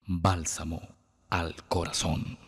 Bálsamo al corazón.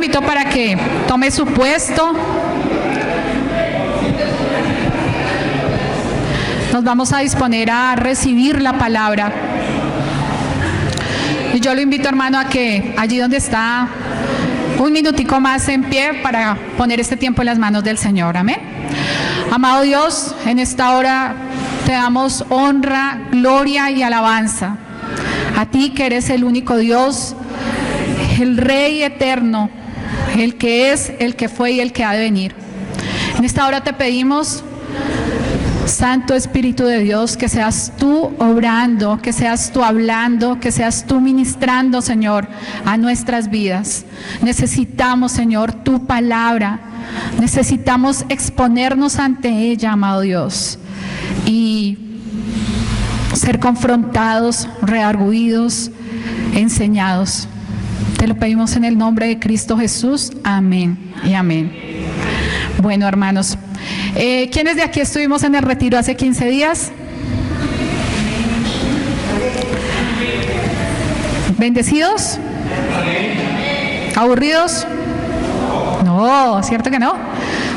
invito para que tome su puesto. Nos vamos a disponer a recibir la palabra. Y yo lo invito, hermano, a que allí donde está, un minutico más en pie para poner este tiempo en las manos del Señor. Amén. Amado Dios, en esta hora te damos honra, gloria y alabanza. A ti que eres el único Dios, el Rey eterno, el que es, el que fue y el que ha de venir. En esta hora te pedimos, Santo Espíritu de Dios, que seas tú obrando, que seas tú hablando, que seas tú ministrando, Señor, a nuestras vidas. Necesitamos, Señor, tu palabra. Necesitamos exponernos ante ella, amado Dios, y ser confrontados, redarguidos, enseñados. Te lo pedimos en el nombre de Cristo Jesús. Amén y amén. Bueno, hermanos, ¿quiénes de aquí estuvimos en el retiro hace 15 días? ¿Bendecidos? ¿Aburridos? No, ¿cierto que no?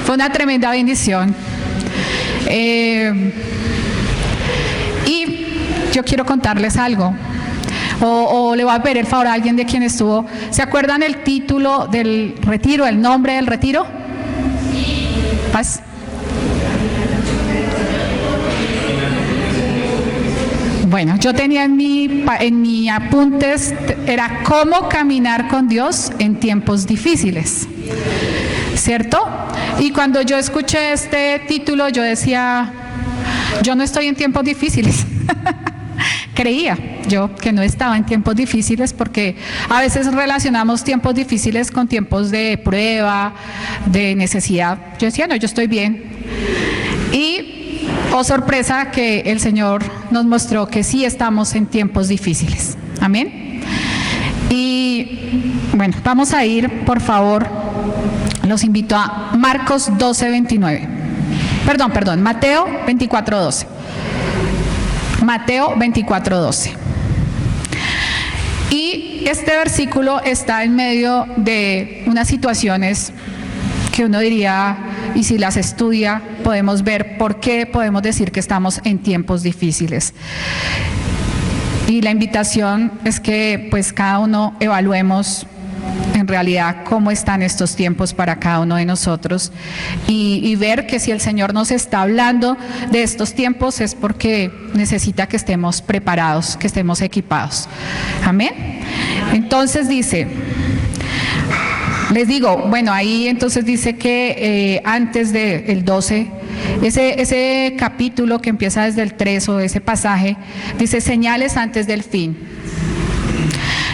Fue una tremenda bendición. Y yo quiero contarles algo. O le voy a pedir el favor a alguien de quien estuvo. ¿Se acuerdan el título del retiro, el nombre del retiro? Paz. Bueno, yo tenía en mi apuntes, era cómo caminar con Dios en tiempos difíciles, ¿cierto? Y cuando yo escuché este título, yo decía, yo no estoy en tiempos difíciles. Creía yo que no estaba en tiempos difíciles, porque a veces relacionamos tiempos difíciles con tiempos de prueba, de necesidad. Yo decía, no, yo estoy bien. Y, oh sorpresa, que el Señor nos mostró que sí estamos en tiempos difíciles. Amén. Y bueno, vamos a ir, por favor, los invito a Marcos 12:29. Perdón, Mateo 24:12. Mateo 24:12. Y este versículo está en medio de unas situaciones que uno diría, y si las estudia, podemos ver por qué podemos decir que estamos en tiempos difíciles. Y la invitación es que pues cada uno evaluemos en realidad cómo están estos tiempos para cada uno de nosotros y ver que si el Señor nos está hablando de estos tiempos es porque necesita que estemos preparados, que estemos equipados. Amén. Entonces dice, les digo, bueno, ahí entonces dice que antes del 12, ese capítulo que empieza desde el 3 o ese pasaje, dice señales antes del fin.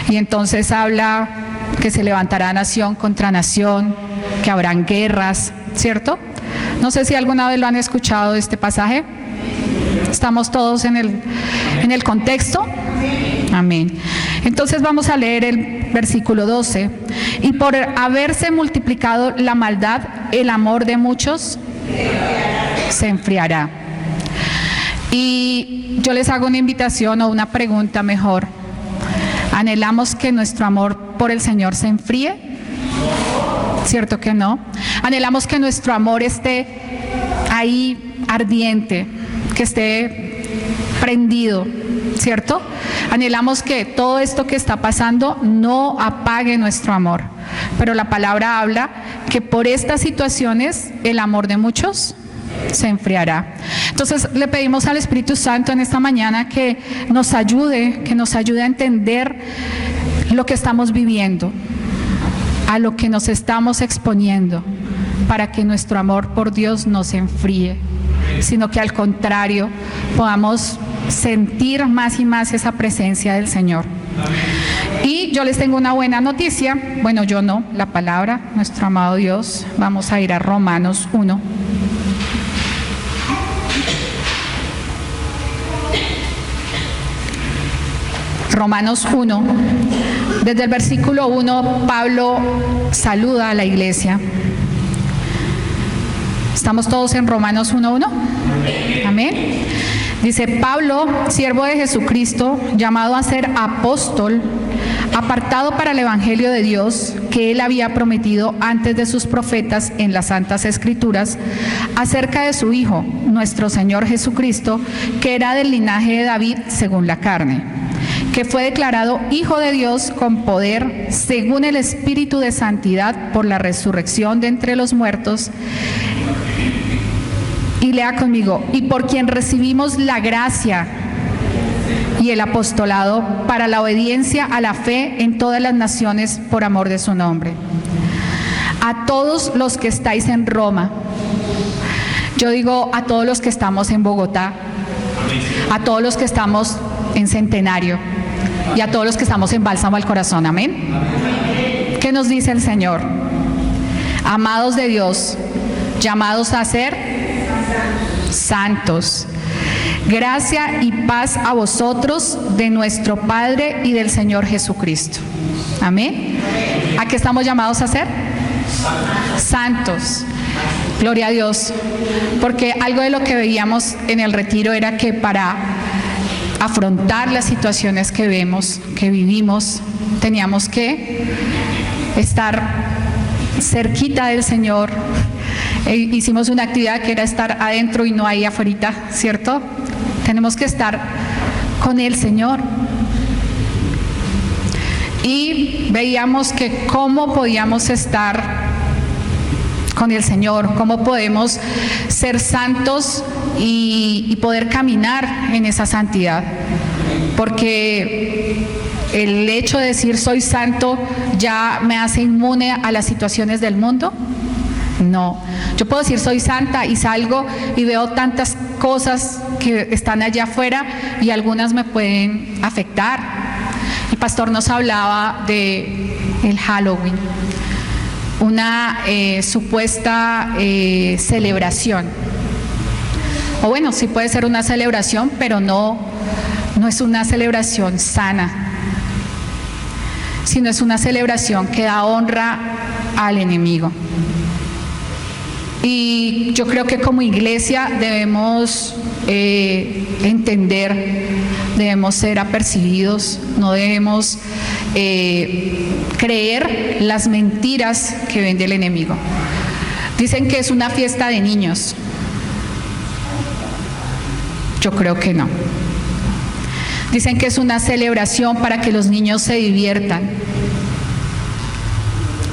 Y entonces habla que se levantará nación contra nación, que habrán guerras, ¿cierto? No sé si alguna vez lo han escuchado este pasaje. ¿Estamos todos en el contexto? Amén. Entonces vamos a leer el versículo 12. Y por haberse multiplicado la maldad, el amor de muchos se enfriará. Y yo les hago una invitación o una pregunta mejor. ¿Anhelamos que nuestro amor por el Señor se enfríe? ¿Cierto que no? ¿Anhelamos que nuestro amor esté ahí ardiente, que esté prendido? ¿Cierto? Anhelamos que todo esto que está pasando no apague nuestro amor. Pero la palabra habla que por estas situaciones el amor de muchos se enfriará. Entonces le pedimos al Espíritu Santo en esta mañana que nos ayude a entender lo que estamos viviendo, a lo que nos estamos exponiendo, para que nuestro amor por Dios no se enfríe, sino que al contrario podamos sentir más y más esa presencia del Señor. Y yo les tengo una buena noticia, bueno, yo no, la palabra, nuestro amado Dios. Vamos a ir a Romanos 1. Romanos 1, desde el versículo 1, Pablo saluda a la iglesia. ¿Estamos todos en Romanos 1:1? Amén. Dice, Pablo, siervo de Jesucristo, llamado a ser apóstol, apartado para el Evangelio de Dios que Él había prometido antes de sus profetas en las Santas Escrituras, acerca de su Hijo, nuestro Señor Jesucristo, que era del linaje de David según la carne, que fue declarado Hijo de Dios con poder, según el Espíritu de Santidad, por la resurrección de entre los muertos. Y lea conmigo, y por quien recibimos la gracia y el apostolado para la obediencia a la fe en todas las naciones por amor de su nombre. A todos los que estáis en Roma, yo digo a todos los que estamos en Bogotá, a todos los que estamos en Centenario y a todos los que estamos en Bálsamo al Corazón, amén. ¿Qué nos dice el Señor? Amados de Dios, llamados a ser santos. Gracia y paz a vosotros de nuestro Padre y del Señor Jesucristo. Amén. ¿A qué estamos llamados a ser? Santos. Gloria a Dios. Porque algo de lo que veíamos en el retiro era que para afrontar las situaciones que vemos, que vivimos, teníamos que estar cerquita del Señor. Hicimos una actividad que era estar adentro y no ahí afuera, ¿cierto? Tenemos que estar con el Señor. Y veíamos que cómo podíamos estar con el Señor, cómo podemos ser santos y poder caminar en esa santidad. Porque el hecho de decir soy santo ya me hace inmune a las situaciones del mundo. No, yo puedo decir soy santa y salgo y veo tantas cosas que están allá afuera y algunas me pueden afectar. El pastor nos hablaba de el Halloween, una supuesta celebración. O bueno, sí puede ser una celebración, pero no es una celebración sana, sino es una celebración que da honra al enemigo. Y yo creo que como iglesia debemos entender, debemos ser apercibidos, no debemos creer las mentiras que vende el enemigo. Dicen que es una fiesta de niños. Yo creo que no. Dicen que es una celebración para que los niños se diviertan.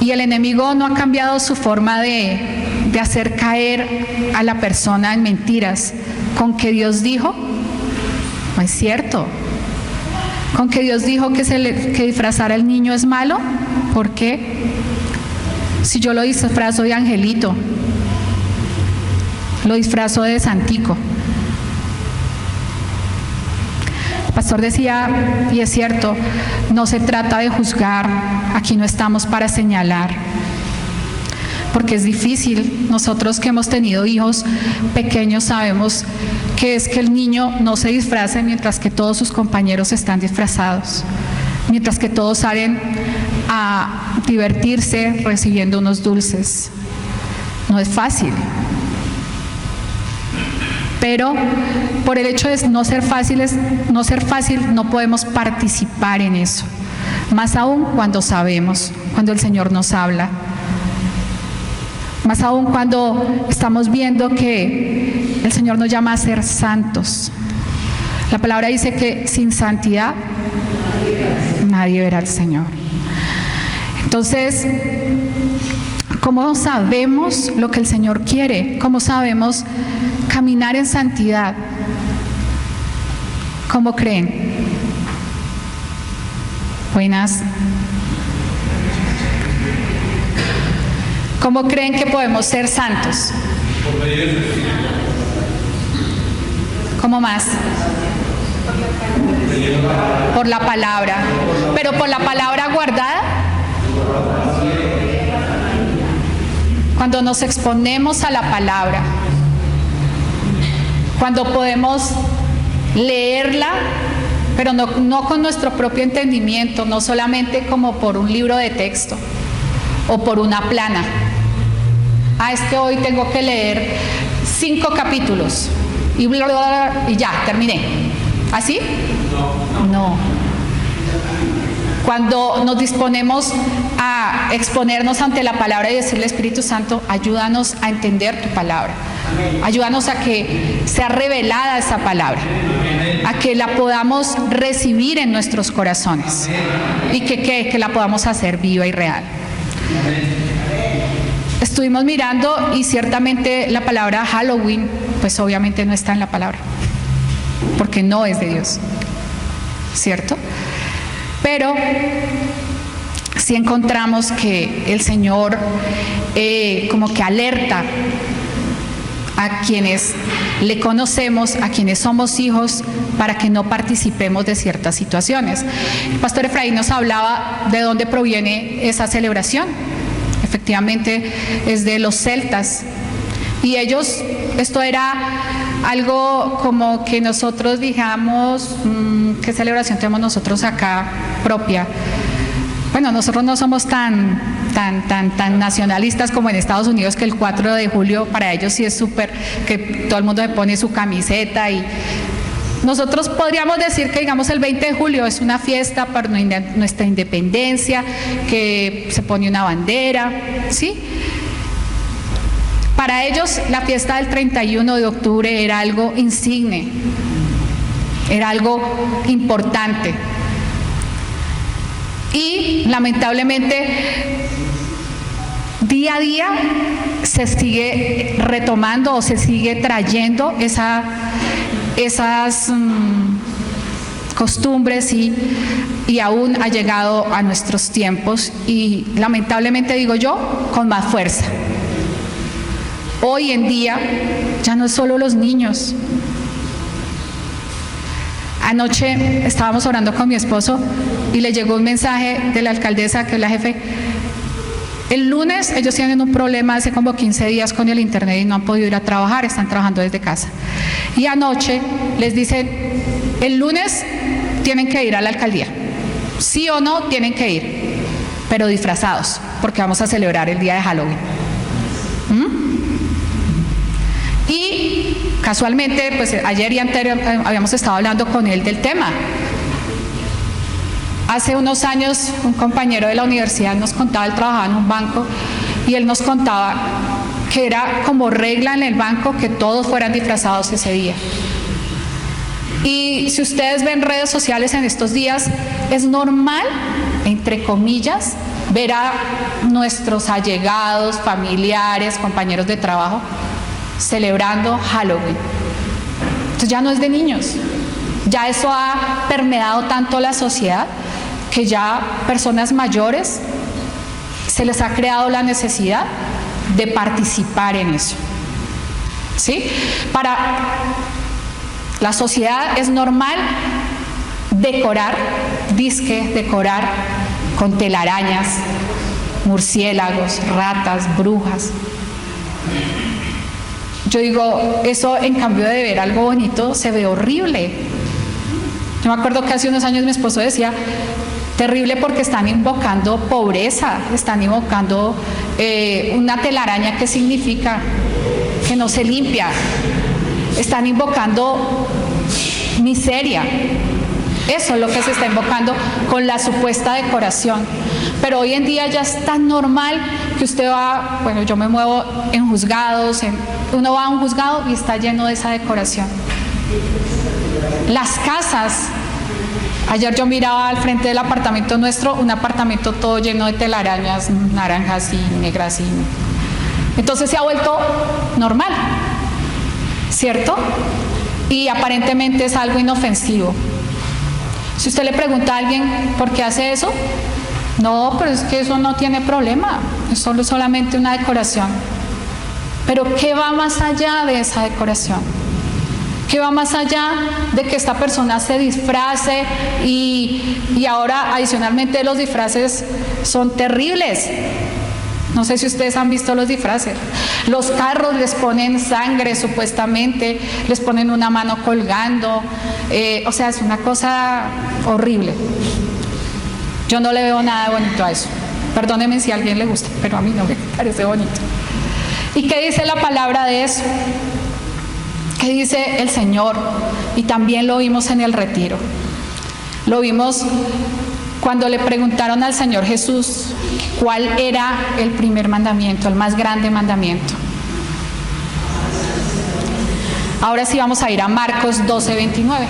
Y el enemigo no ha cambiado su forma de hacer caer a la persona en mentiras. ¿Con que Dios dijo? No es cierto. ¿Con que Dios dijo que disfrazar al niño es malo? ¿Por qué? Si yo lo disfrazo de angelito, lo disfrazo de santico. El pastor decía, y es cierto, no se trata de juzgar, aquí no estamos para señalar, porque es difícil. Nosotros que hemos tenido hijos pequeños sabemos que es que el niño no se disfrace mientras que todos sus compañeros están disfrazados, mientras que todos salen a divertirse recibiendo unos dulces. No es fácil. Pero por el hecho de no ser fácil, no podemos participar en eso. Más aún cuando sabemos, cuando el Señor nos habla. Más aún cuando estamos viendo que el Señor nos llama a ser santos. La palabra dice que sin santidad nadie verá al Señor. Entonces, ¿cómo sabemos lo que el Señor quiere? ¿Cómo sabemos caminar en santidad? ¿Cómo creen? Buenas. ¿Cómo creen que podemos ser santos? ¿Cómo más? Por la palabra. ¿Pero por la palabra guardada? Cuando nos exponemos a la palabra, cuando podemos leerla, pero no con nuestro propio entendimiento, no solamente como por un libro de texto o por una plana. Es que hoy tengo que leer 5 capítulos y bla, bla, bla, y ya, terminé. ¿Así? No. Cuando nos disponemos a exponernos ante la palabra y decirle, Espíritu Santo, ayúdanos a entender tu palabra. Ayúdanos a que sea revelada esa palabra, a que la podamos recibir en nuestros corazones y que la podamos hacer viva y real. Estuvimos mirando y ciertamente la palabra Halloween, pues obviamente no está en la palabra, porque no es de Dios, ¿cierto? Pero sí encontramos que el Señor como que alerta a quienes le conocemos, a quienes somos hijos, para que no participemos de ciertas situaciones. El pastor Efraín nos hablaba de dónde proviene esa celebración. Efectivamente es de los celtas. Y ellos, esto era algo como que nosotros digamos, ¿qué celebración tenemos nosotros acá propia? Bueno, nosotros no somos tan nacionalistas como en Estados Unidos, que el 4 de julio para ellos sí es súper, que todo el mundo se pone su camiseta, y nosotros podríamos decir que digamos el 20 de julio es una fiesta por nuestra independencia, que se pone una bandera, ¿sí? Para ellos la fiesta del 31 de octubre era algo insigne, era algo importante. Y lamentablemente día a día se sigue retomando o se sigue trayendo esas costumbres y aún ha llegado a nuestros tiempos, y lamentablemente digo yo, con más fuerza. Hoy en día ya no es solo los niños. Anoche estábamos orando con mi esposo y le llegó un mensaje de la alcaldesa, que es la jefe. El lunes ellos tienen un problema hace como 15 días con el internet y no han podido ir a trabajar, están trabajando desde casa. Y anoche les dicen, el lunes tienen que ir a la alcaldía. Sí o no tienen que ir, pero disfrazados, porque vamos a celebrar el día de Halloween. Y casualmente, pues ayer y anterior habíamos estado hablando con él del tema. Hace unos años un compañero de la universidad nos contaba, él trabajaba en un banco, y él nos contaba que era como regla en el banco que todos fueran disfrazados ese día. Y si ustedes ven redes sociales en estos días, es normal, entre comillas, ver a nuestros allegados, familiares, compañeros de trabajo celebrando Halloween. Entonces ya no es de niños, ya eso ha permeado tanto la sociedad que ya personas mayores se les ha creado la necesidad de participar en eso, ¿sí? Para la sociedad es normal decorar con telarañas, murciélagos, ratas, brujas. Yo digo, eso en cambio de ver algo bonito, se ve horrible. Yo me acuerdo que hace unos años mi esposo decía, terrible porque están invocando pobreza, están invocando una telaraña que significa que no se limpia, están invocando miseria. Eso es lo que se está invocando con la supuesta decoración. Pero hoy en día ya es tan normal que usted va, bueno, yo me muevo en juzgados, uno va a un juzgado y está lleno de esa decoración. Las casas, ayer yo miraba al frente del apartamento nuestro, un apartamento todo lleno de telarañas naranjas y negras, entonces se ha vuelto normal, ¿cierto? Y aparentemente es algo inofensivo. Si usted le pregunta a alguien por qué hace eso, no, pero es que eso no tiene problema, es solamente una decoración. Pero ¿qué va más allá de esa decoración? ¿Qué va más allá de que esta persona se disfrace y ahora adicionalmente los disfraces son terribles? No sé si ustedes han visto los disfraces. Los carros les ponen sangre supuestamente, les ponen una mano colgando, o sea, es una cosa horrible. Yo no le veo nada bonito a eso. Perdónenme si a alguien le gusta, pero a mí no me parece bonito. ¿Y qué dice la palabra de eso? ¿Qué dice el Señor? Y también lo vimos en el retiro. Lo vimos Cuando le preguntaron al Señor Jesús cuál era el primer mandamiento, el más grande mandamiento. Ahora sí vamos a ir a Marcos 12:29.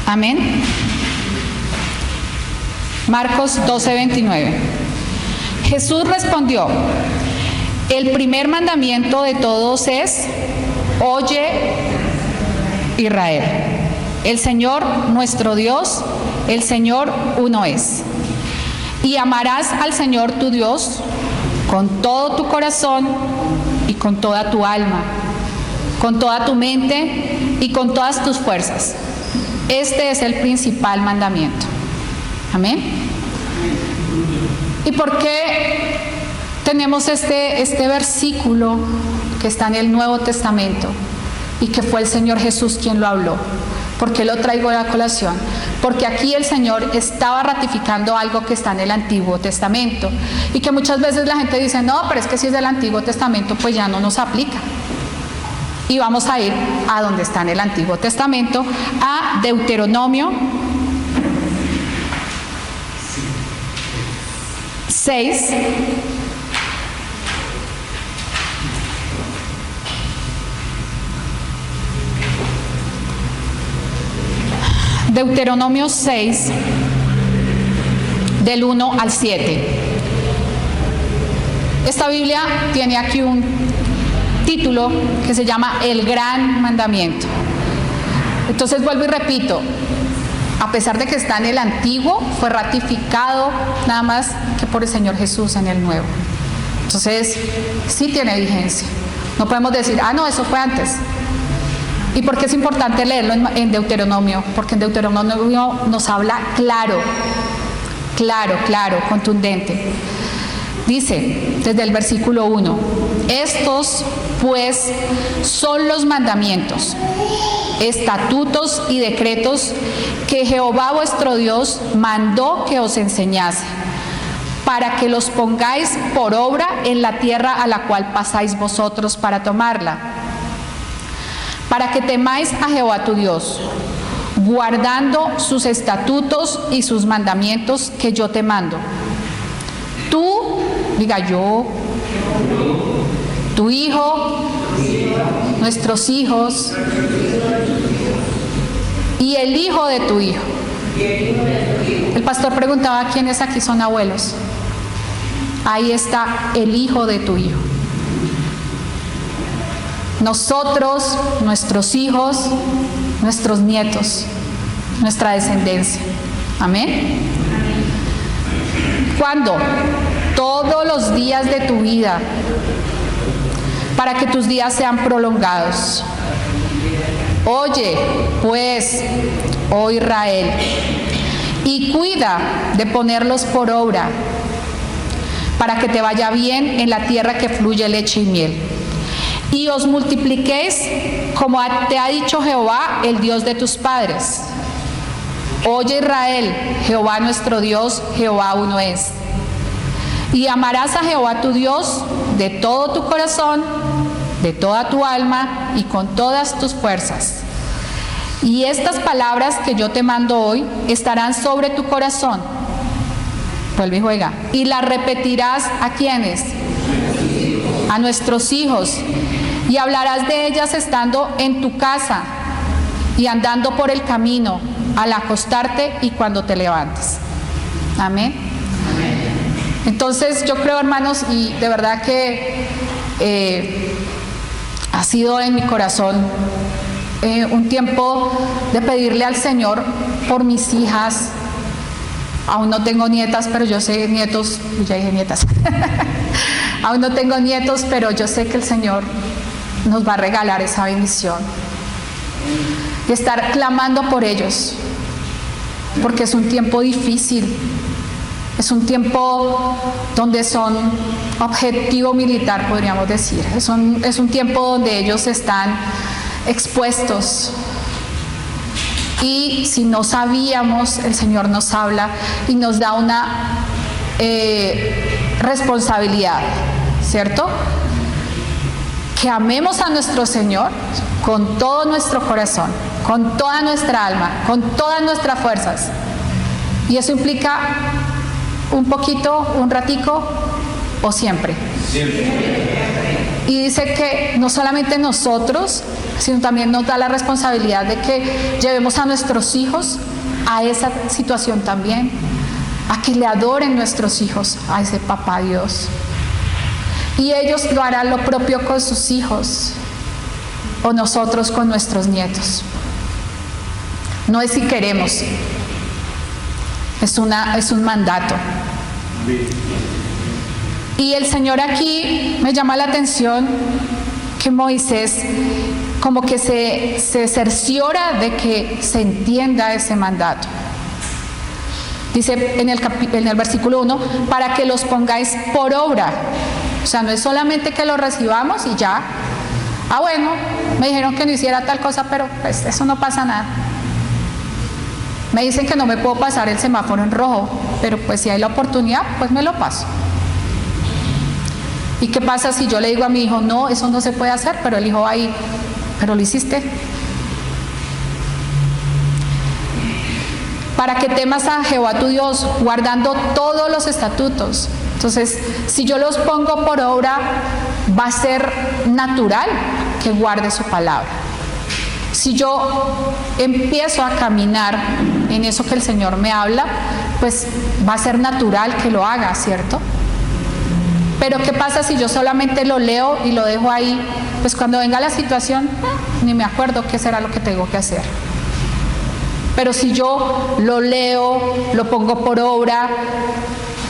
Amén. Marcos 12:29. Jesús respondió: el primer mandamiento de todos es: oye, Israel, el Señor nuestro Dios, el Señor uno es. Y amarás al Señor tu Dios con todo tu corazón y con toda tu alma, con toda tu mente y con todas tus fuerzas. Este es el principal mandamiento. Amén. ¿Y por qué tenemos este versículo que está en el Nuevo Testamento y que fue el Señor Jesús quien lo habló? ¿Por qué lo traigo a la colación? Porque aquí el Señor estaba ratificando algo que está en el Antiguo Testamento y que muchas veces la gente dice: no, pero es que si es del Antiguo Testamento pues ya no nos aplica. Y vamos a ir a donde está en el Antiguo Testamento, a Deuteronomio 6. Deuteronomio 6, del 1 al 7. Esta Biblia tiene aquí un título que se llama El Gran Mandamiento. Entonces vuelvo y repito, a pesar de que está en el Antiguo, fue ratificado nada más que por el Señor Jesús en el Nuevo. Entonces sí tiene vigencia. No podemos decir: ah, no, eso fue antes. ¿Y por qué es importante leerlo en Deuteronomio? Porque en Deuteronomio nos habla claro, contundente. Dice, desde el versículo 1, estos pues son los mandamientos, estatutos y decretos que Jehová vuestro Dios mandó que os enseñase, para que los pongáis por obra en la tierra a la cual pasáis vosotros para tomarla, para que temáis a Jehová tu Dios, guardando sus estatutos y sus mandamientos que yo te mando. Tú, diga yo, tu hijo, nuestros hijos y el hijo de tu hijo. El pastor preguntaba: ¿quiénes aquí son abuelos? Ahí está el hijo de tu hijo. Nosotros, nuestros hijos, nuestros nietos, nuestra descendencia. Amén. ¿Cuándo? Todos los días de tu vida, para que tus días sean prolongados. Oye, pues, oh Israel, y cuida de ponerlos por obra, para que te vaya bien en la tierra que fluye leche y miel. Y os multipliquéis como te ha dicho Jehová, el Dios de tus padres. Oye Israel, Jehová nuestro Dios, Jehová uno es. Y amarás a Jehová tu Dios de todo tu corazón, de toda tu alma y con todas tus fuerzas. Y estas palabras que yo te mando hoy estarán sobre tu corazón. Vuelve y juega. Y las repetirás ¿a quiénes? A nuestros hijos. Y hablarás de ellas estando en tu casa y andando por el camino, al acostarte y cuando te levantes. Amén. Entonces yo creo, hermanos, y de verdad que ha sido en mi corazón un tiempo de pedirle al Señor por mis hijas. Aún no tengo nietas, pero yo sé nietos, ya dije nietas. Aún no tengo nietos, pero yo sé que el Señor nos va a regalar esa bendición. Y estar clamando por ellos, porque es un tiempo difícil. Es un tiempo donde son objetivo militar, podríamos decir. Es un tiempo donde ellos están expuestos. Y si no sabíamos, el Señor nos habla y nos da responsabilidad, ¿cierto? Que amemos a nuestro Señor con todo nuestro corazón, con toda nuestra alma, con todas nuestras fuerzas. Y eso implica un poquito, un ratico o siempre. Y dice que no solamente nosotros, sino también nos da la responsabilidad de que llevemos a nuestros hijos a esa situación también, a que le adoren nuestros hijos a ese papá Dios. Y ellos lo harán lo propio con sus hijos, o nosotros con nuestros nietos. No es si queremos, es un mandato. Y el Señor aquí me llama la atención que Moisés como que se cerciora de que se entienda ese mandato. Dice en el versículo 1, para que los pongáis por obra. O sea, no es solamente que los recibamos y ya. Ah, bueno, me dijeron que no hiciera tal cosa, pero pues eso no pasa nada. Me dicen que no me puedo pasar el semáforo en rojo, pero pues si hay la oportunidad, pues me lo paso. ¿Y qué pasa si yo le digo a mi hijo, no, eso no se puede hacer, pero el hijo va ahí, pero lo hiciste? Para que temas a Jehová tu Dios, guardando todos los estatutos. Entonces, si yo los pongo por obra, va a ser natural que guarde su palabra. Si yo empiezo a caminar en eso que el Señor me habla, pues va a ser natural que lo haga, ¿cierto? Pero ¿qué pasa si yo solamente lo leo y lo dejo ahí? Pues cuando venga la situación, ni me acuerdo qué será lo que tengo que hacer. Pero si yo lo leo, lo pongo por obra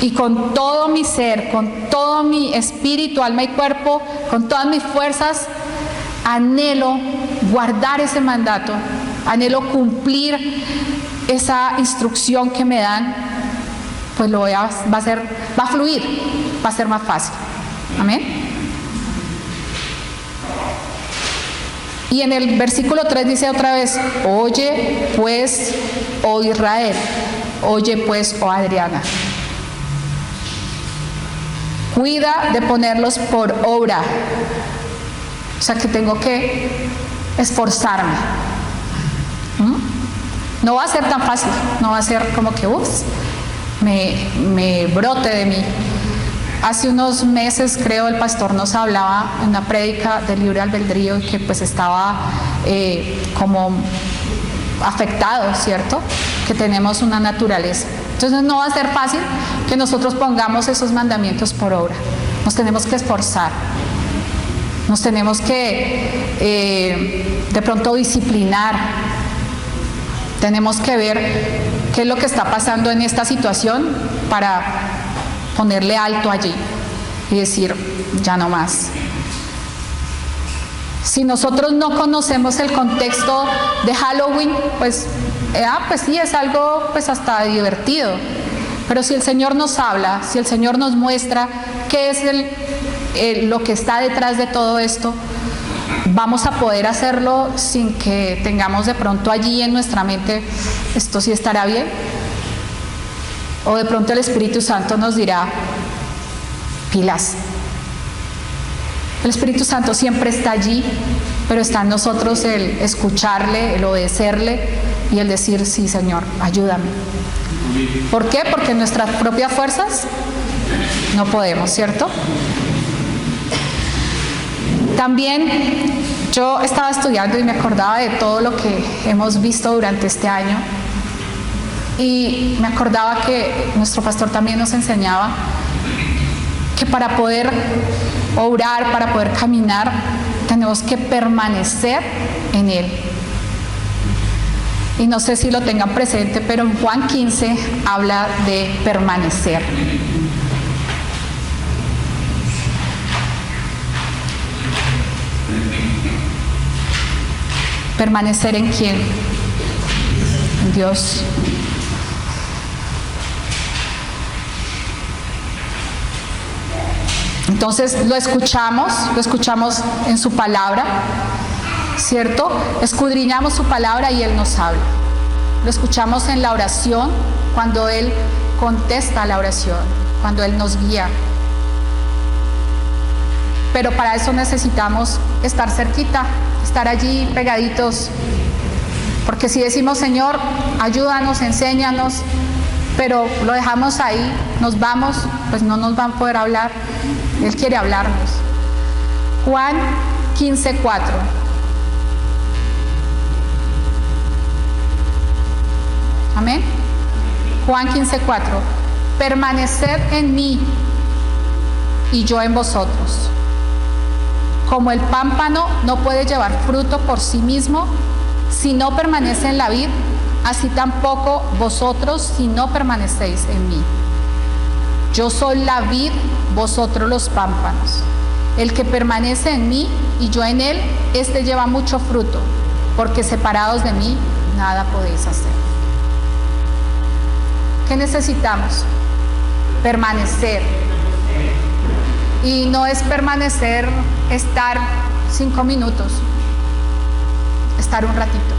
y con todo mi ser, con todo mi espíritu, alma y cuerpo, con todas mis fuerzas, anhelo guardar ese mandato, anhelo cumplir esa instrucción que me dan, pues va a fluir, va a ser más fácil. Amén. Y en el versículo 3 dice otra vez, oye pues, oh Israel, oye pues, oh Adriana. Cuida de ponerlos por obra. O sea que tengo que esforzarme. No va a ser tan fácil, no va a ser como que me brote de mí. Hace unos meses, creo, el pastor nos hablaba en una prédica del libre albedrío y que pues estaba como afectado, ¿cierto? Que tenemos una naturaleza. Entonces no va a ser fácil que nosotros pongamos esos mandamientos por obra. Nos tenemos que esforzar. Nos tenemos que de pronto disciplinar. Tenemos que ver qué es lo que está pasando en esta situación para ponerle alto allí y decir, ya no más. Si nosotros no conocemos el contexto de Halloween, pues sí, es algo pues hasta divertido. Pero si el Señor nos habla, si el Señor nos muestra qué es lo que está detrás de todo esto, vamos a poder hacerlo sin que tengamos de pronto allí en nuestra mente, esto sí estará bien. O de pronto el Espíritu Santo nos dirá, pilas. El Espíritu Santo siempre está allí, pero está en nosotros el escucharle, el obedecerle y el decir, sí, Señor, ayúdame. ¿Por qué? Porque en nuestras propias fuerzas no podemos, ¿cierto? También yo estaba estudiando y me acordaba de todo lo que hemos visto durante este año. Y me acordaba que nuestro pastor también nos enseñaba que para poder obrar, para poder caminar, tenemos que permanecer en Él. Y no sé si lo tengan presente, pero en Juan 15 habla de permanecer. ¿Permanecer en quién? En Dios. Entonces lo escuchamos en su palabra, ¿cierto? Escudriñamos su palabra y Él nos habla. Lo escuchamos en la oración, cuando Él contesta a la oración. cuando Él nos guía. Pero para eso necesitamos estar cerquita, estar allí pegaditos. Porque si decimos, Señor, ayúdanos, enséñanos, pero lo dejamos ahí, nos vamos, pues no nos van a poder hablar. Él quiere hablarnos. Juan 15:4. Amén. Juan 15:4. Permaneced en mí y yo en vosotros. Como el pámpano no puede llevar fruto por sí mismo si no permanece en la vid, así tampoco vosotros si no permanecéis en mí. Yo soy la vid, vosotros los pámpanos. El que permanece en mí y yo en él, éste lleva mucho fruto, porque separados de mí nada podéis hacer. ¿Qué necesitamos? Permanecer. Y no es permanecer, estar 5 minutos, estar un ratito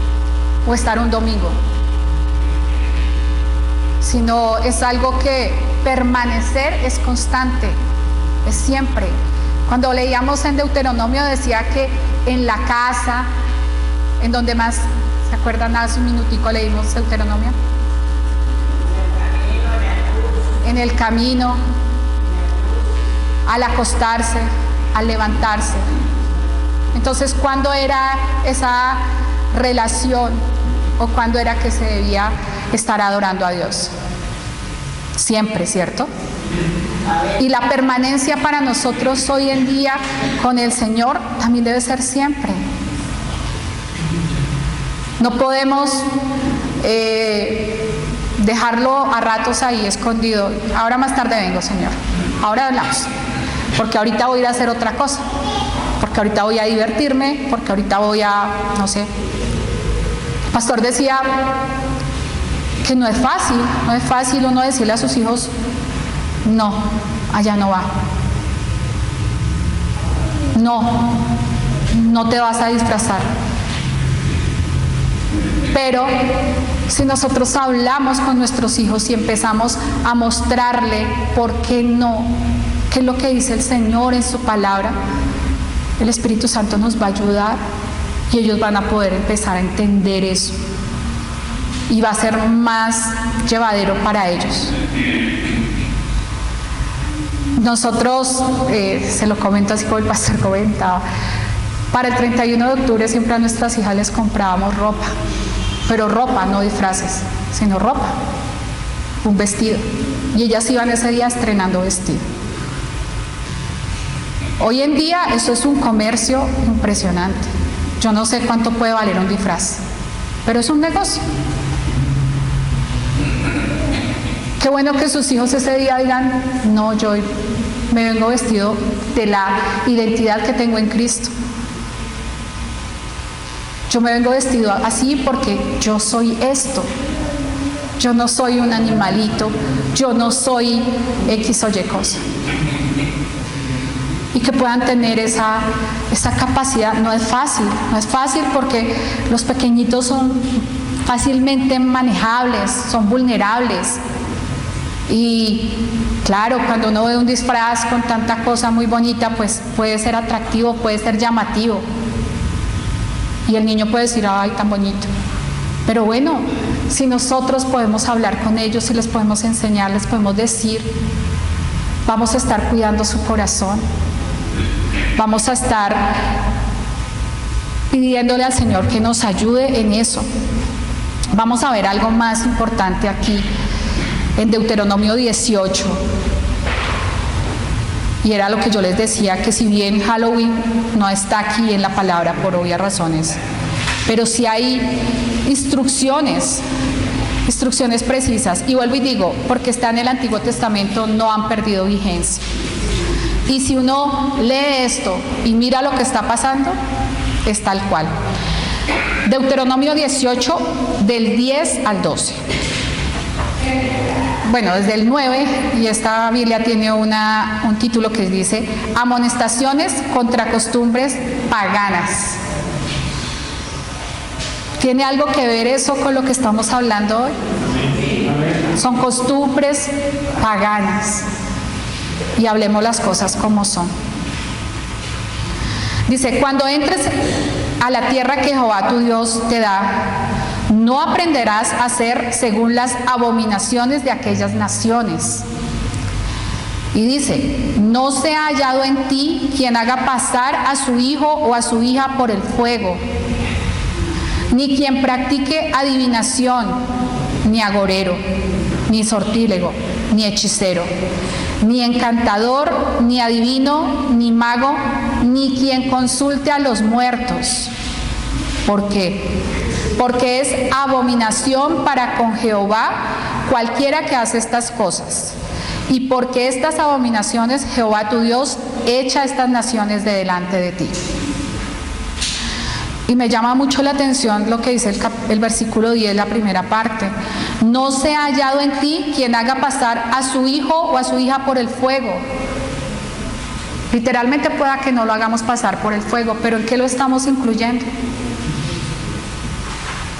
o estar un domingo, sino es algo que permanecer es constante, es siempre. Cuando leíamos en Deuteronomio decía que en la casa, en donde más, ¿se acuerdan? Hace un minutico leímos Deuteronomio. En el camino, al acostarse, al levantarse. Entonces, ¿cuándo era esa relación o cuándo era que se debía estar adorando a Dios? Siempre, ¿cierto? Y la permanencia para nosotros hoy en día con el Señor también debe ser siempre. No podemos dejarlo a ratos ahí escondido. Ahora más tarde vengo, Señor. Ahora hablamos. Porque ahorita voy a ir a hacer otra cosa. Porque ahorita voy a divertirme. Porque ahorita voy a, no sé. El pastor decía que no es fácil uno decirle a sus hijos, no, allá no va. No te vas a disfrazar. Pero si nosotros hablamos con nuestros hijos y empezamos a mostrarle por qué no, qué es lo que dice el Señor en su palabra, el Espíritu Santo nos va a ayudar y ellos van a poder empezar a entender eso. Y va a ser más llevadero para ellos. Nosotros, se lo comento así como el pastor comentaba, para el 31 de octubre siempre a nuestras hijas les comprábamos ropa, pero ropa, no disfraces, sino ropa, un vestido. Y ellas iban ese día estrenando vestido. Hoy en día eso es un comercio impresionante. Yo no sé cuánto puede valer un disfraz, pero es un negocio. Qué bueno que sus hijos ese día digan, no, yo me vengo vestido de la identidad que tengo en Cristo. Yo me vengo vestido así porque yo soy esto. Yo no soy un animalito, yo no soy X o Y cosa. Y que puedan tener esa capacidad. No es fácil porque los pequeñitos son fácilmente manejables, son vulnerables. Y claro, cuando uno ve un disfraz con tanta cosa muy bonita, pues puede ser atractivo, puede ser llamativo. Y el niño puede decir, ay, tan bonito. Pero bueno, si nosotros podemos hablar con ellos, si les podemos enseñar, les podemos decir, vamos a estar cuidando su corazón. Vamos a estar pidiéndole al Señor que nos ayude en eso. Vamos a ver algo más importante aquí en Deuteronomio 18. Y era lo que yo les decía, que si bien Halloween no está aquí en la palabra por obvias razones, pero sí hay instrucciones precisas. Y vuelvo y digo, porque está en el Antiguo Testamento, no han perdido vigencia. Y si uno lee esto y mira lo que está pasando, es tal cual. Deuteronomio 18, del 10 al 12. Bueno, desde el 9, y esta Biblia tiene un título que dice Amonestaciones contra costumbres paganas. ¿Tiene algo que ver eso con lo que estamos hablando hoy? Son costumbres paganas. y hablemos las cosas como son. Dice, cuando entres a la tierra que Jehová tu Dios te da, no aprenderás a hacer según las abominaciones de aquellas naciones. Y dice, no se ha hallado en ti quien haga pasar a su hijo o a su hija por el fuego, ni quien practique adivinación, ni agorero, ni sortílego, ni hechicero, ni encantador, ni adivino, ni mago, ni quien consulte a los muertos. ¿Por qué? Porque es abominación para con Jehová cualquiera que hace estas cosas. Y porque estas abominaciones Jehová tu Dios echa estas naciones de delante de ti. Y me llama mucho la atención lo que dice el versículo 10, la primera parte. No se ha hallado en ti quien haga pasar a su hijo o a su hija por el fuego. Literalmente pueda que no lo hagamos pasar por el fuego, pero ¿en qué lo estamos incluyendo?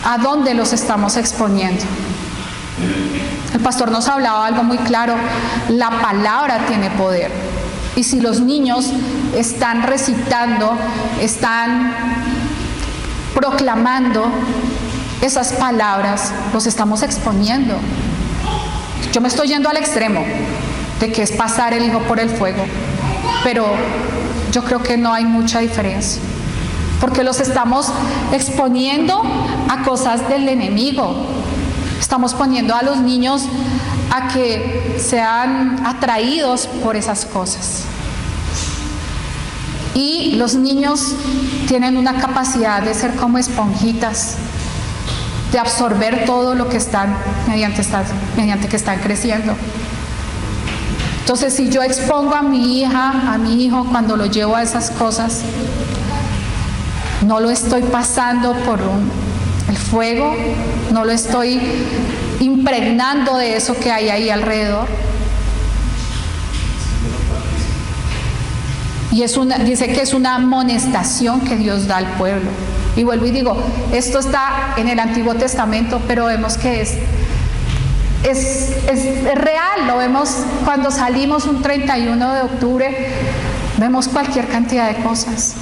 ¿A dónde los estamos exponiendo? El pastor nos hablaba algo muy claro, la palabra tiene poder. Y si los niños están recitando, están proclamando esas palabras, los estamos exponiendo. Yo me estoy yendo al extremo de que es pasar el hijo por el fuego, pero yo creo que no hay mucha diferencia, porque los estamos exponiendo a cosas del enemigo. Estamos poniendo a los niños a que sean atraídos por esas cosas. Y los niños tienen una capacidad de ser como esponjitas, de absorber todo lo que están, mediante que están creciendo. Entonces, si yo expongo a mi hija, a mi hijo, cuando lo llevo a esas cosas, no lo estoy pasando por el fuego, no lo estoy impregnando de eso que hay ahí alrededor. Y dice que es una amonestación que Dios da al pueblo. Y vuelvo y digo, esto está en el Antiguo Testamento, pero vemos que es real. Lo vemos cuando salimos un 31 de octubre, vemos cualquier cantidad de cosas.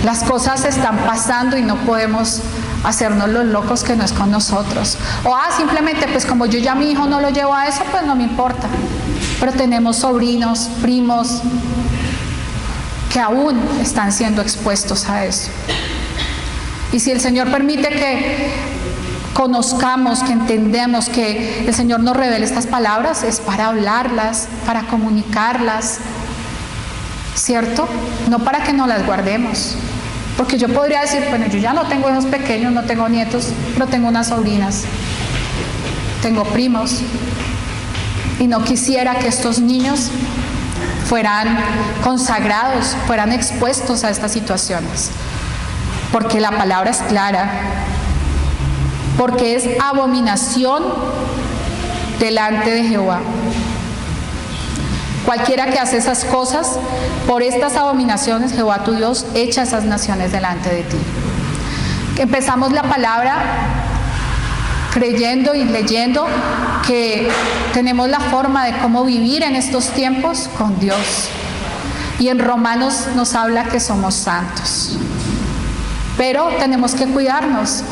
Las cosas están pasando y no podemos hacernos los locos que no es con nosotros. O simplemente pues como yo ya a mi hijo no lo llevo a eso, pues no me importa. Pero tenemos sobrinos, primos, que aún están siendo expuestos a eso. Y si el Señor permite que conozcamos, que entendemos, que el Señor nos revele estas palabras, es para hablarlas, para comunicarlas, ¿cierto? No para que no las guardemos. Porque yo podría decir, bueno, yo ya no tengo hijos pequeños, no tengo nietos, pero tengo unas sobrinas, tengo primos, y no quisiera que estos niños fueran consagrados, fueran expuestos a estas situaciones. Porque la palabra es clara, porque es abominación delante de Jehová. Cualquiera que hace esas cosas, por estas abominaciones, Jehová tu Dios echa esas naciones delante de ti. Empezamos la palabra creyendo y leyendo que tenemos la forma de cómo vivir en estos tiempos con Dios. Y en Romanos nos habla que somos santos. Pero tenemos que cuidarnos,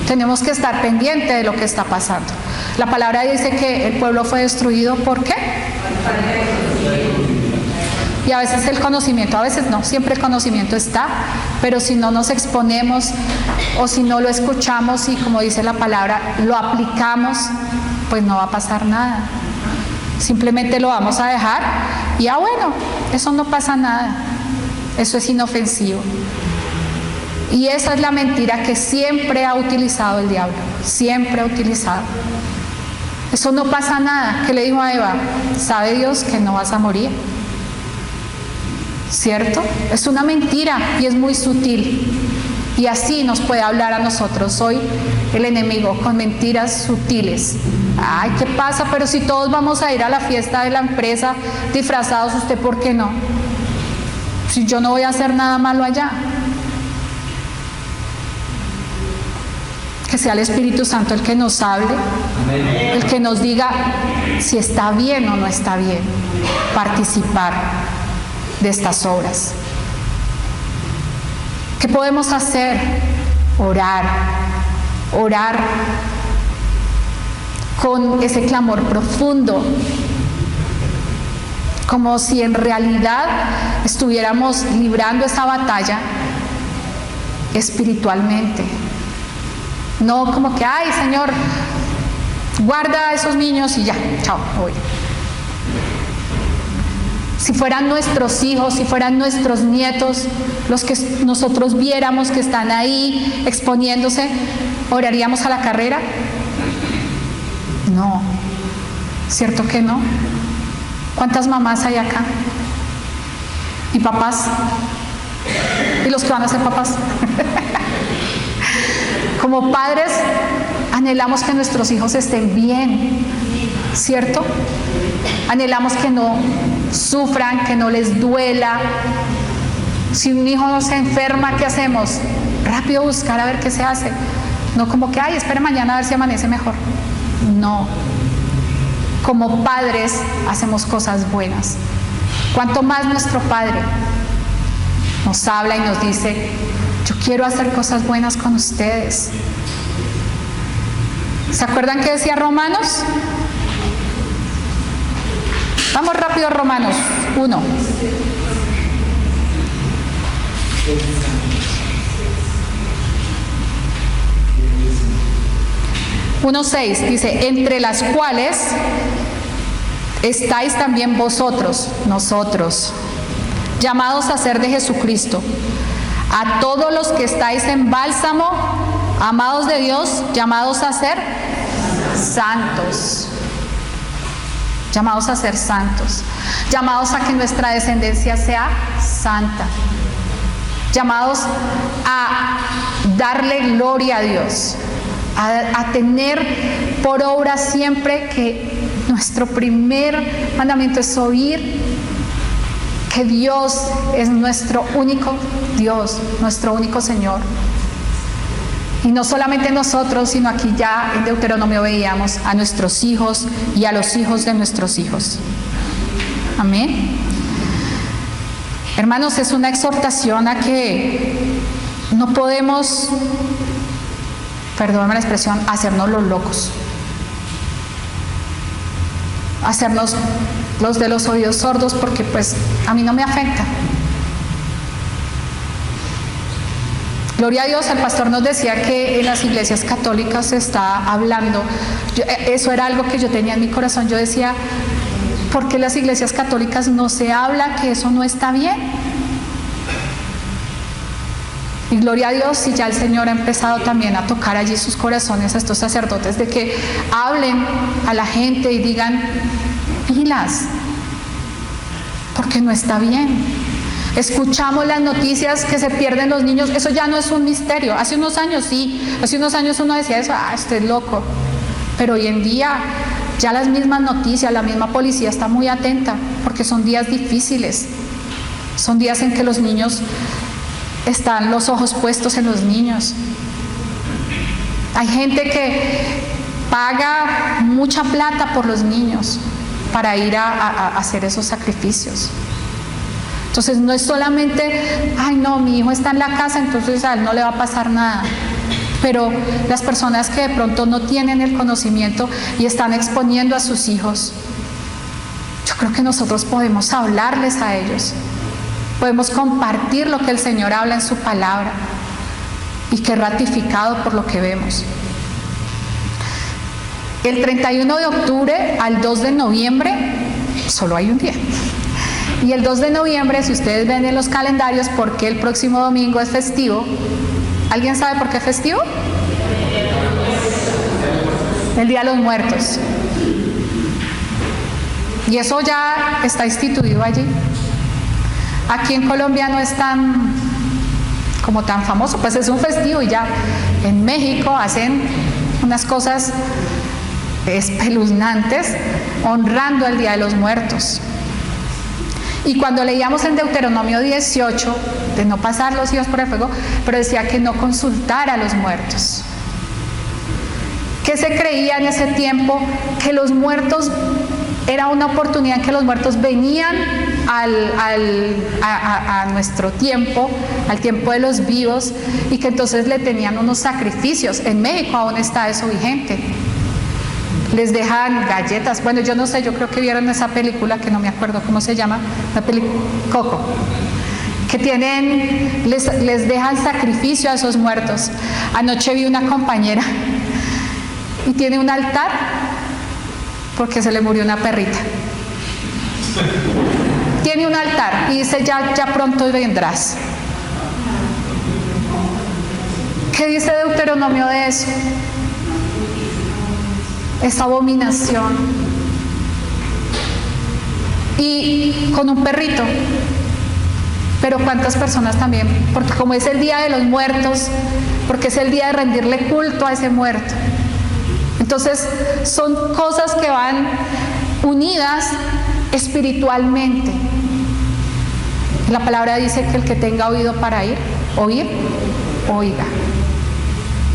tenemos que estar pendientes de lo que está pasando. La palabra dice que el pueblo fue destruido, ¿por qué? Y a veces el conocimiento, a veces no, siempre el conocimiento está, pero si no nos exponemos o si no lo escuchamos y como dice la palabra, lo aplicamos, pues no va a pasar nada. Simplemente lo vamos a dejar y bueno, eso no pasa nada, eso es inofensivo. Y esa es la mentira que siempre ha utilizado el diablo, siempre ha utilizado. Eso no pasa nada. ¿Qué le dijo a Eva? Sabe Dios que no vas a morir. ¿Cierto? Es una mentira y es muy sutil. Y así nos puede hablar a nosotros hoy el enemigo con mentiras sutiles. Ay, ¿qué pasa? Pero si todos vamos a ir a la fiesta de la empresa disfrazados, ¿usted por qué no? Si yo no voy a hacer nada malo allá. Que sea el Espíritu Santo el que nos hable, el que nos diga si está bien o no está bien participar de estas obras. ¿Qué podemos hacer? Orar con ese clamor profundo, como si en realidad estuviéramos librando esa batalla espiritualmente. No como que, ay, Señor, guarda a esos niños y ya, chao, voy. Si fueran nuestros hijos, si fueran nuestros nietos, los que nosotros viéramos que están ahí exponiéndose, ¿oraríamos a la carrera? No, ¿cierto que no? ¿Cuántas mamás hay acá? ¿Y papás? ¿Y los que van a ser papás? Como padres, anhelamos que nuestros hijos estén bien, ¿cierto? Anhelamos que no sufran, que no les duela. Si un hijo se enferma, ¿qué hacemos? Rápido buscar a ver qué se hace. No como que, ay, espere mañana a ver si amanece mejor. No. Como padres hacemos cosas buenas. Cuanto más nuestro Padre nos habla y nos dice, yo quiero hacer cosas buenas con ustedes. ¿Se acuerdan qué decía Romanos? Vamos rápido a Romanos 1. Uno 6 dice, entre las cuales estáis también vosotros, nosotros, llamados a ser de Jesucristo, a todos los que estáis en Bálsamo, amados de Dios, llamados a ser santos. Llamados a ser santos, llamados a que nuestra descendencia sea santa, llamados a darle gloria a Dios, a tener por obra siempre que nuestro primer mandamiento es oír que Dios es nuestro único Dios, nuestro único Señor. Y no solamente nosotros, sino aquí ya en Deuteronomio veíamos a nuestros hijos y a los hijos de nuestros hijos. Amén. Hermanos, es una exhortación a que no podemos, perdóname la expresión, hacernos los locos. Hacernos los de los oídos sordos porque pues a mí no me afecta. Gloria a Dios, el pastor nos decía que en las iglesias católicas se está hablando, eso era algo que yo tenía en mi corazón, yo decía, ¿por qué en las iglesias católicas no se habla que eso no está bien? Y gloria a Dios, si ya el Señor ha empezado también a tocar allí sus corazones a estos sacerdotes, de que hablen a la gente y digan, pilas, porque no está bien. Escuchamos las noticias que se pierden los niños, eso ya no es un misterio. Hace unos años sí, hace unos años uno decía eso, este es loco. Pero hoy en día ya las mismas noticias, la misma policía está muy atenta, porque son días difíciles. Son días en que los niños están los ojos puestos en los niños. Hay gente que paga mucha plata por los niños para ir a hacer esos sacrificios. Entonces no es solamente, ay no, mi hijo está en la casa, entonces a él no le va a pasar nada. Pero las personas que de pronto no tienen el conocimiento y están exponiendo a sus hijos, yo creo que nosotros podemos hablarles a ellos. Podemos compartir lo que el Señor habla en su palabra y que es ratificado por lo que vemos. El 31 de octubre al 2 de noviembre, solo hay un día. Y el 2 de noviembre, si ustedes ven en los calendarios, ¿por qué el próximo domingo es festivo? ¿Alguien sabe por qué es festivo? El Día de los Muertos. Y eso ya está instituido allí. Aquí en Colombia no es tan famoso, pues es un festivo y ya. En México hacen unas cosas espeluznantes honrando al Día de los Muertos. Y cuando leíamos en Deuteronomio 18, de no pasar los hijos por el fuego, pero decía que no consultara a los muertos. ¿Qué se creía en ese tiempo? Que los muertos, era una oportunidad en que los muertos venían a nuestro tiempo, al tiempo de los vivos, y que entonces le tenían unos sacrificios. En México aún está eso vigente. Les dejan galletas. Bueno, yo no sé, yo creo que vieron esa película que no me acuerdo cómo se llama, la película Coco, que les dejan sacrificio a esos muertos. Anoche vi una compañera y tiene un altar porque se le murió una perrita. Tiene un altar y dice, ya pronto vendrás. ¿Qué dice Deuteronomio de eso? Esa abominación. Y con un perrito. Pero cuántas personas también, porque como es el día de los muertos, porque es el día de rendirle culto a ese muerto. Entonces son cosas que van unidas espiritualmente. La palabra dice que el que tenga oído para oír, oiga.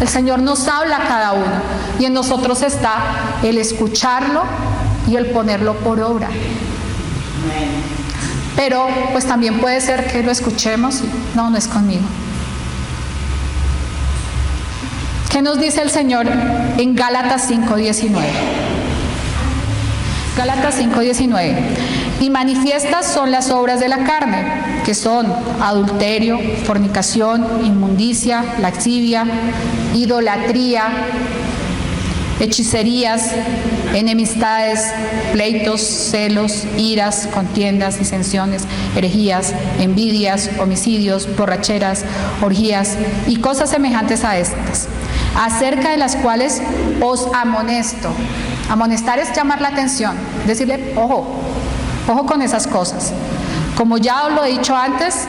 El Señor nos habla a cada uno y en nosotros está el escucharlo y el ponerlo por obra. Pero pues también puede ser que lo escuchemos y no es conmigo. ¿Qué nos dice el Señor en Gálatas 5:19? Gálatas 5:19. Y manifiestas son las obras de la carne, que son adulterio, fornicación, inmundicia, lascivia, idolatría, hechicerías, enemistades, pleitos, celos, iras, contiendas, disensiones, herejías, envidias, homicidios, borracheras, orgías y cosas semejantes a estas, acerca de las cuales os amonesto. Amonestar es llamar la atención, decirle, ojo con esas cosas. Como ya os lo he dicho antes,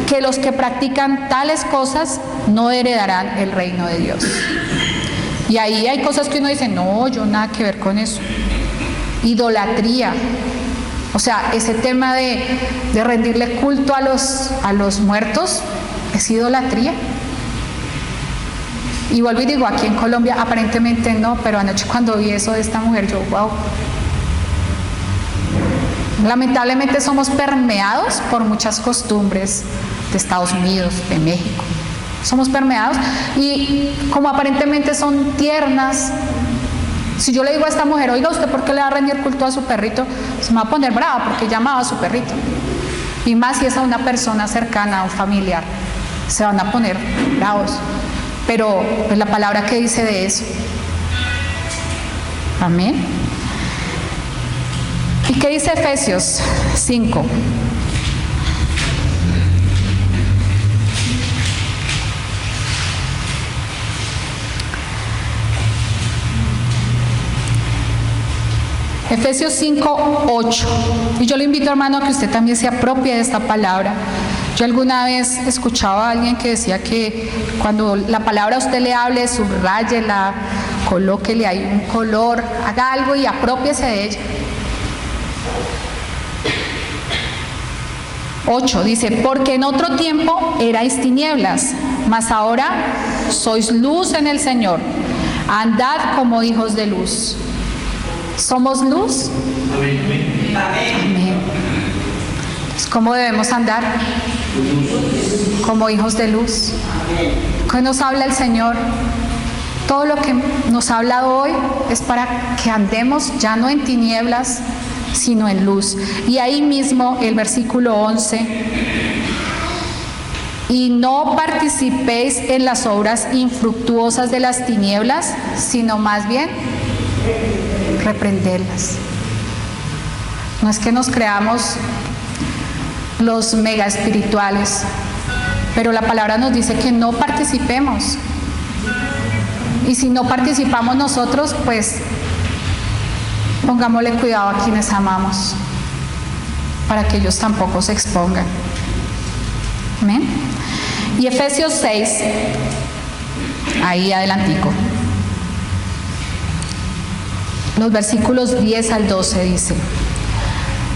que los que practican tales cosas no heredarán el reino de Dios. Y ahí hay cosas que uno dice, no, yo nada que ver con eso. Idolatría. O sea, ese tema de rendirle culto a los muertos es idolatría. Y vuelvo y digo, aquí en Colombia aparentemente no, pero anoche cuando vi eso de esta mujer, yo, wow. Lamentablemente somos permeados por muchas costumbres de Estados Unidos, de México. Somos permeados y como aparentemente son tiernas, si yo le digo a esta mujer, oiga, ¿usted por qué le va a rendir culto a su perrito? Se me va a poner brava porque llamaba a su perrito. Y más si es a una persona cercana, a un familiar, se van a poner bravos. Pero pues, la palabra que dice de eso. Amén. ¿Y qué dice Efesios 5? Efesios 5:8. Y yo le invito, hermano, a que usted también se apropie de esta palabra. Yo alguna vez escuchaba a alguien que decía que cuando la palabra a usted le hable, subráyela, colóquele ahí un color, haga algo y apropiese de ella. 8 dice, porque en otro tiempo erais tinieblas, mas ahora sois luz en el Señor. Andad como hijos de luz. ¿Somos luz? Amén. Amén. ¿Cómo debemos andar? Como hijos de luz. ¿Qué nos habla el Señor? Todo lo que nos ha hablado hoy es para que andemos ya no en tinieblas, sino en luz. Y ahí mismo el versículo 11, y no participéis en las obras infructuosas de las tinieblas, sino más bien reprenderlas. No es que nos creamos los mega espirituales, pero la palabra nos dice que no participemos. Y si no participamos nosotros, pues pongámosle cuidado a quienes amamos, para que ellos tampoco se expongan. ¿Amén? Y Efesios 6, ahí adelantico, los versículos 10 al 12 dice,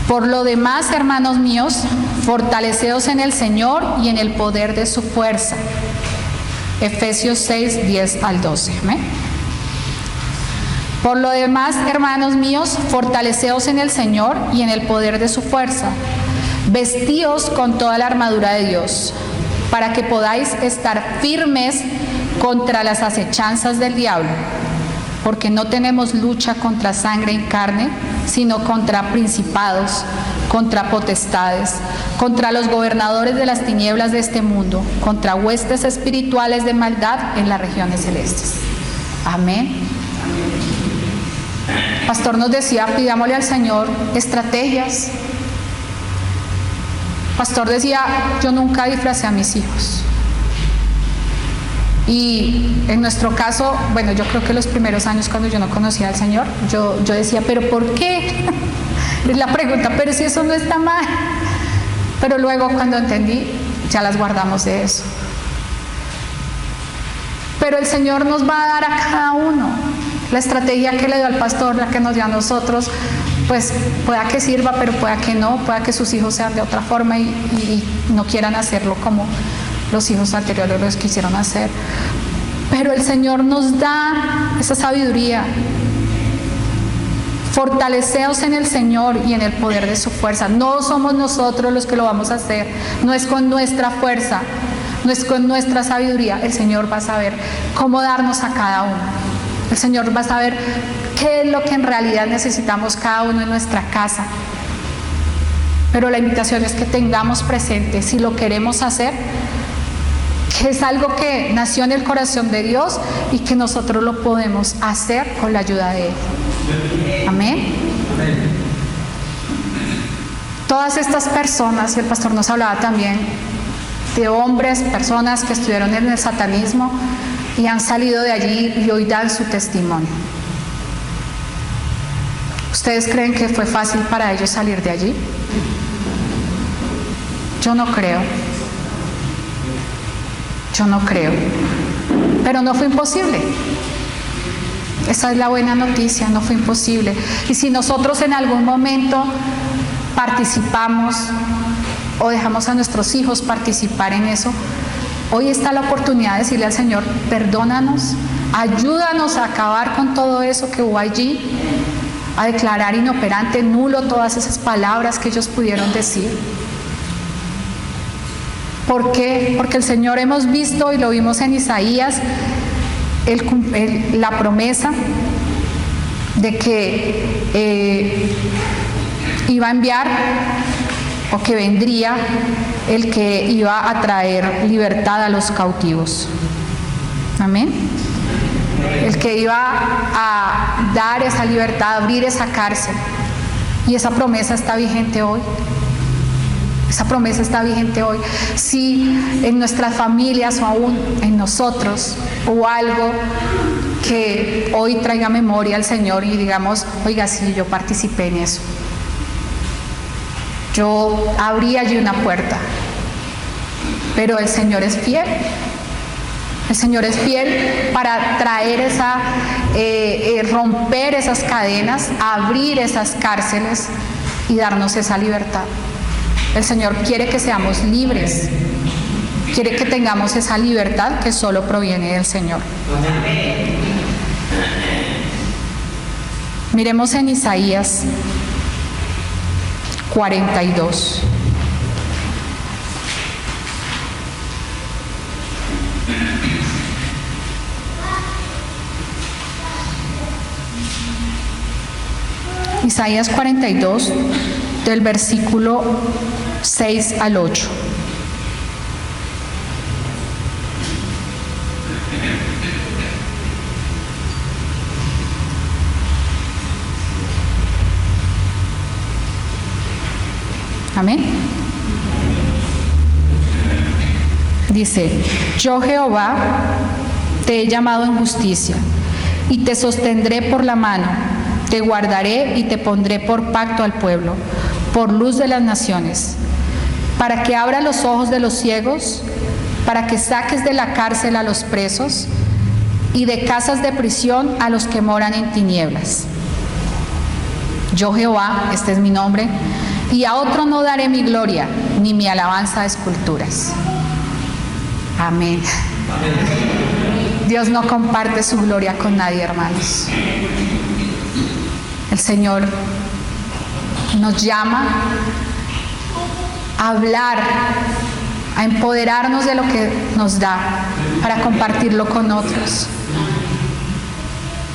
por lo demás, hermanos míos, fortaleceos en el Señor y en el poder de su fuerza. Efesios 6, 10 al 12. ¿Amén? Por lo demás, hermanos míos, fortaleceos en el Señor y en el poder de su fuerza. Vestíos con toda la armadura de Dios, para que podáis estar firmes contra las acechanzas del diablo. Porque no tenemos lucha contra sangre y carne, sino contra principados, contra potestades, contra los gobernadores de las tinieblas de este mundo, contra huestes espirituales de maldad en las regiones celestes. Amén. Pastor nos decía, pidámosle al Señor estrategias. Pastor decía, yo nunca disfracé a mis hijos. Y en nuestro caso, bueno, yo creo que los primeros años cuando yo no conocía al Señor, yo decía, ¿pero por qué? Es la pregunta, pero si eso no está mal. Pero luego cuando entendí, ya las guardamos de eso. Pero el Señor nos va a dar a cada uno la estrategia que le dio al pastor, la que nos dio a nosotros, pues pueda que sirva, pero pueda que no, pueda que sus hijos sean de otra forma y no quieran hacerlo como los hijos anteriores los quisieron hacer. Pero el Señor nos da esa sabiduría. Fortaleceos en el Señor y en el poder de su fuerza. No somos nosotros los que lo vamos a hacer, no es con nuestra fuerza, no es con nuestra sabiduría. El Señor va a saber cómo darnos a cada uno. El Señor va a saber qué es lo que en realidad necesitamos cada uno en nuestra casa. Pero la invitación es que tengamos presente, si lo queremos hacer, que es algo que nació en el corazón de Dios y que nosotros lo podemos hacer con la ayuda de Él. Amén. Todas estas personas, el pastor nos hablaba también de hombres, personas que estuvieron en el satanismo y han salido de allí y hoy dan su testimonio. ¿Ustedes creen que fue fácil para ellos salir de allí? Yo no creo. Yo no creo. Pero no fue imposible. Esa es la buena noticia, no fue imposible. Y si nosotros en algún momento participamos o dejamos a nuestros hijos participar en eso, hoy está la oportunidad de decirle al Señor, perdónanos, ayúdanos a acabar con todo eso que hubo allí, a declarar inoperante, nulo todas esas palabras que ellos pudieron decir. ¿Por qué? Porque el Señor hemos visto y lo vimos en Isaías, la promesa de que iba a enviar o que vendría el que iba a traer libertad a los cautivos. Amén. El que iba a dar esa libertad, abrir esa cárcel. Y esa promesa está vigente hoy. Esa promesa está vigente hoy. Si en nuestras familias o aún en nosotros hubo algo que hoy traiga memoria al Señor y digamos, oiga, sí, yo participé en eso. Yo abrí allí una puerta. Pero el Señor es fiel. El Señor es fiel para traer romper esas cadenas, abrir esas cárceles y darnos esa libertad. El Señor quiere que seamos libres, quiere que tengamos esa libertad que solo proviene del Señor. Miremos en Isaías 42. Isaías 42, del versículo 6 al 8. Amén. Dice, yo Jehová te he llamado en justicia y te sostendré por la mano, te guardaré y te pondré por pacto al pueblo, por luz de las naciones, para que abra los ojos de los ciegos, para que saques de la cárcel a los presos y de casas de prisión a los que moran en tinieblas. Yo Jehová, este es mi nombre, y a otro no daré mi gloria, ni mi alabanza de esculturas. Amén. Dios no comparte su gloria con nadie, hermanos. El Señor nos llama a hablar, a empoderarnos de lo que nos da para compartirlo con otros.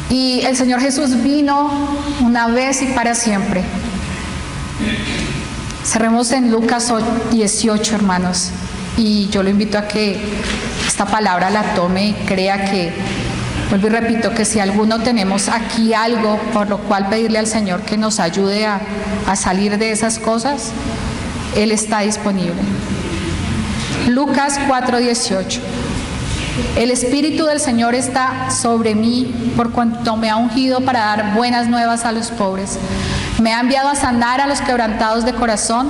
Y el Señor Jesús vino una vez y para siempre. Cerremos en Lucas 18, hermanos, y yo lo invito a que esta palabra la tome y crea que, vuelvo y repito, que si alguno tenemos aquí algo por lo cual pedirle al Señor que nos ayude a salir de esas cosas, Él está disponible. Lucas 4:18. El Espíritu del Señor está sobre mí por cuanto me ha ungido para dar buenas nuevas a los pobres. Me ha enviado a sanar a los quebrantados de corazón,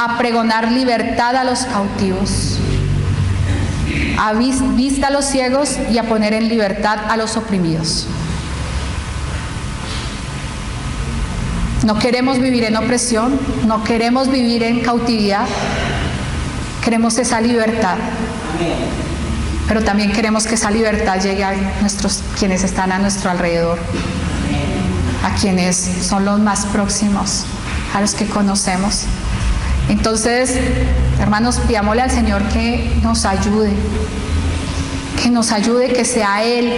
a pregonar libertad a los cautivos, a vista a los ciegos y a poner en libertad a los oprimidos. No queremos vivir en opresión, no queremos vivir en cautividad, queremos esa libertad. Pero también queremos que esa libertad llegue a quienes están a nuestro alrededor, a quienes son los más próximos, a los que conocemos. Entonces, hermanos, pidámosle al Señor que nos ayude, que sea Él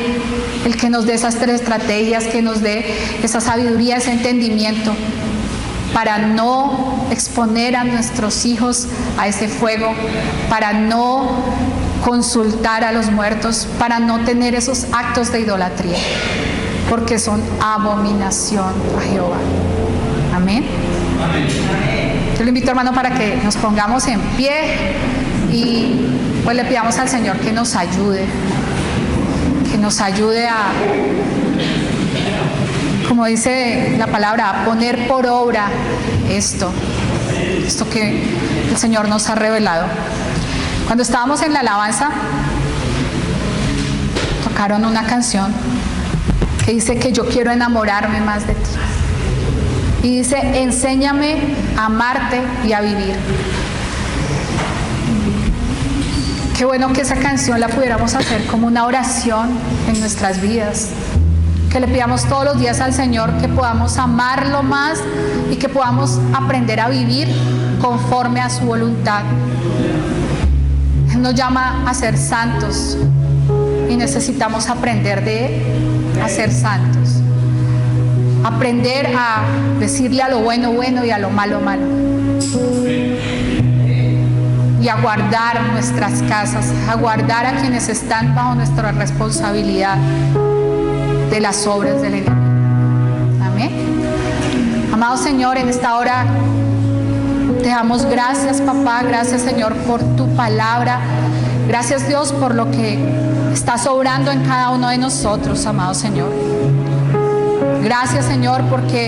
el que nos dé esas 3 estrategias, que nos dé esa sabiduría, ese entendimiento, para no exponer a nuestros hijos a ese fuego, para no consultar a los muertos, para no tener esos actos de idolatría, porque son abominación a Jehová. Amén. Yo le invito, hermano, para que nos pongamos en pie y pues le pidamos al Señor que nos ayude a, como dice la palabra, a poner por obra esto que el Señor nos ha revelado. Cuando estábamos en la alabanza, tocaron una canción que dice que yo quiero enamorarme más de ti. Y dice, enséñame a amarte y a vivir. Qué bueno que esa canción la pudiéramos hacer como una oración en nuestras vidas. Que le pidamos todos los días al Señor que podamos amarlo más y que podamos aprender a vivir conforme a su voluntad. Él nos llama a ser santos y necesitamos aprender de Él a ser santos. Aprender a decirle a lo bueno, bueno y a lo malo, malo. Y a guardar nuestras casas, a guardar a quienes están bajo nuestra responsabilidad de las obras del enemigo. Amén. Amado Señor, en esta hora te damos gracias, papá. Gracias, Señor, por tu palabra. Gracias, Dios, por lo que estás obrando en cada uno de nosotros, amado Señor. Gracias, Señor, porque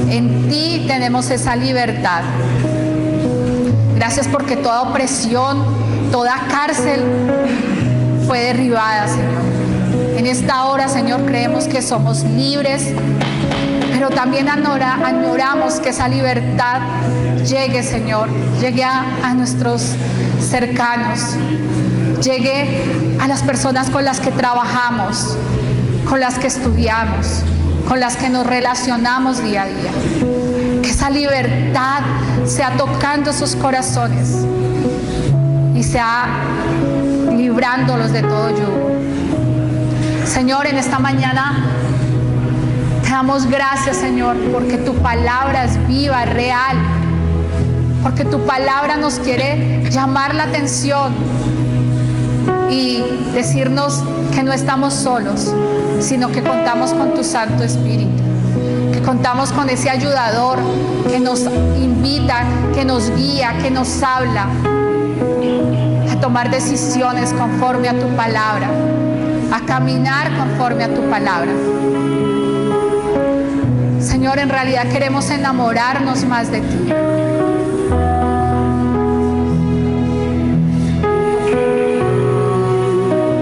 en ti tenemos esa libertad. Gracias porque toda opresión, toda cárcel fue derribada, Señor. En esta hora, Señor, creemos que somos libres, pero también añoramos que esa libertad llegue, Señor, llegue a nuestros cercanos, llegue a las personas con las que trabajamos, con las que estudiamos, con las que nos relacionamos día a día. Que esa libertad sea tocando sus corazones y sea librándolos de todo yugo. Señor, en esta mañana te damos gracias, Señor, porque tu palabra es viva, es real, porque tu palabra nos quiere llamar la atención y decirnos que no estamos solos, sino que contamos con tu Santo Espíritu, que contamos con ese ayudador que nos invita, que nos guía, que nos habla a tomar decisiones conforme a tu palabra, a caminar conforme a tu palabra. Señor, en realidad queremos enamorarnos más de ti.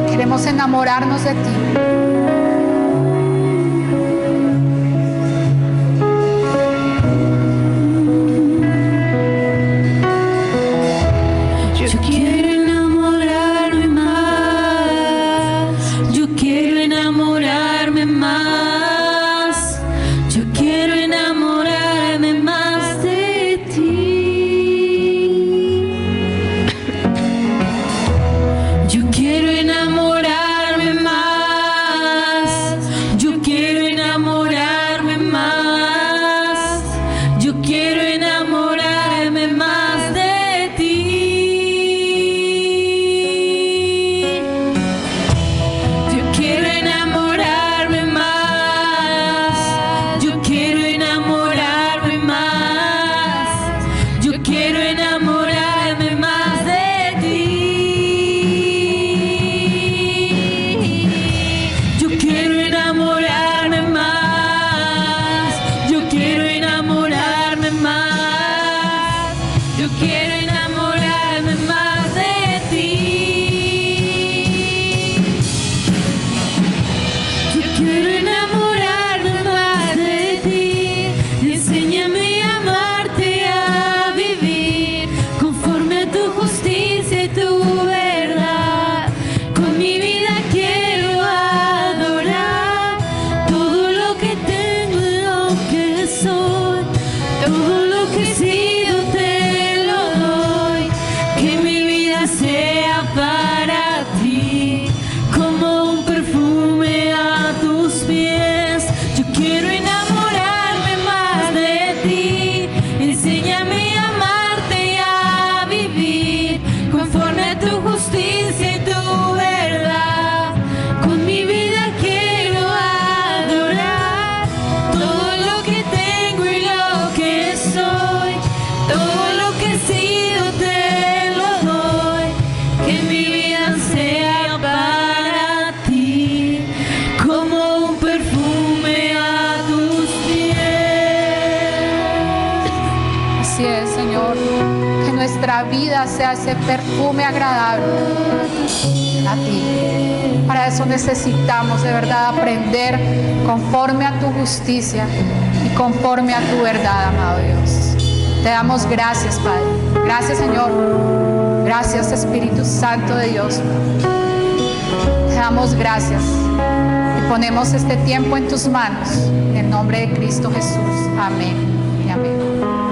Queremos enamorarnos de ti. Yo quiero enamorarme más. Yo quiero nuestra vida sea ese perfume agradable a ti. Para eso necesitamos de verdad aprender conforme a tu justicia y conforme a tu verdad, amado Dios. Te damos gracias, Padre. Gracias, Señor. Gracias, Espíritu Santo de Dios. Te damos gracias y ponemos este tiempo en tus manos. En el nombre de Cristo Jesús. Amén y amén.